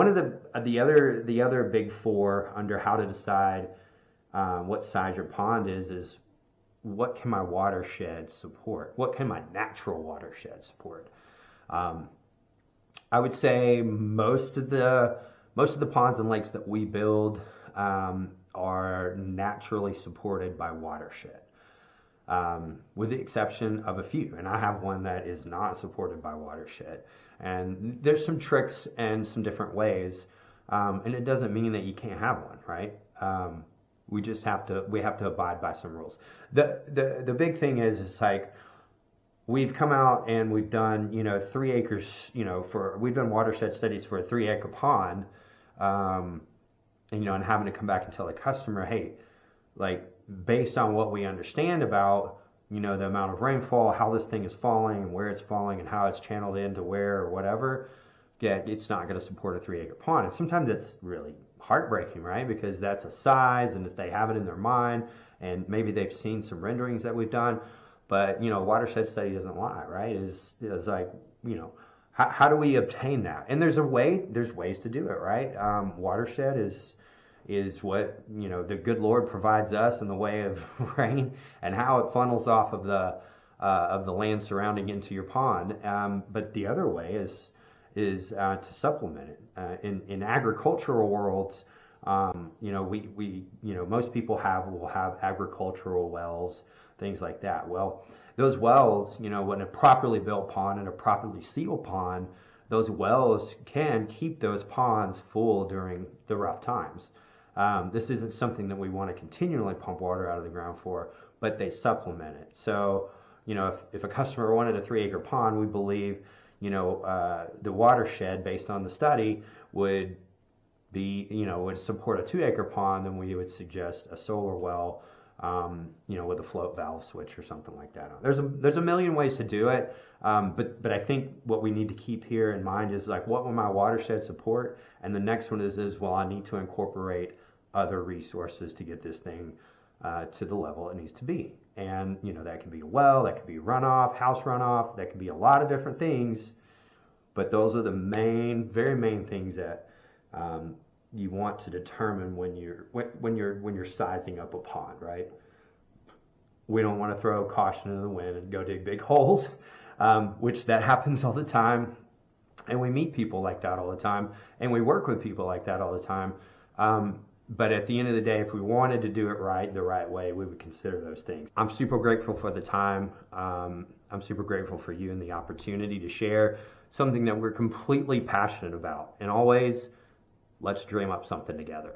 one of the other big four under how to decide what size your pond is what can my watershed support? What can my natural watershed support? I would say most of the ponds and lakes that we build are naturally supported by watershed, with the exception of a few. And I have one that is not supported by watershed. And there's some tricks and some different ways, and it doesn't mean that you can't have one, right? We have to abide by some rules. The big thing is like, we've come out and we've done 3 acres, we've done watershed studies for a 3-acre pond, and having to come back and tell the customer, hey, like, based on what we understand about the amount of rainfall, how this thing is falling and where it's falling and how it's channeled into where or whatever, yeah, it's not going to support a 3-acre pond. And sometimes it's really heartbreaking, right? Because that's a size and they have it in their mind, and maybe they've seen some renderings that we've done, but watershed study doesn't lie, right? Is like, how do we obtain that? And there's ways to do it, right? Watershed is what the good Lord provides us in the way of rain and how it funnels off of the land surrounding into your pond. But the other way is to supplement it. In agricultural worlds, we most people will have agricultural wells, things like that. Well, those wells, when a properly built pond and a properly sealed pond, those wells can keep those ponds full during the rough times. This isn't something that we want to continually pump water out of the ground for, but they supplement it. So, if a customer wanted a 3-acre pond, we believe, the watershed, based on the study, would support a 2-acre pond, then we would suggest a solar well, with a float valve switch or something like that. There's a million ways to do it, but I think what we need to keep here in mind is like, what will my watershed support? And the next one is well, I need to incorporate other resources to get this thing to the level it needs to be. And that can be a well, that could be runoff, house runoff, that could be a lot of different things. But those are the very main things that you want to determine when you're sizing up a pond, right? We don't want to throw caution in the wind and go dig big holes, which that happens all the time, and we meet people like that all the time, and we work with people like that all the time. But at the end of the day, if we wanted to do it right, the right way, we would consider those things. I'm super grateful for the time. I'm super grateful for you and the opportunity to share something that we're completely passionate about. And always, let's dream up something together.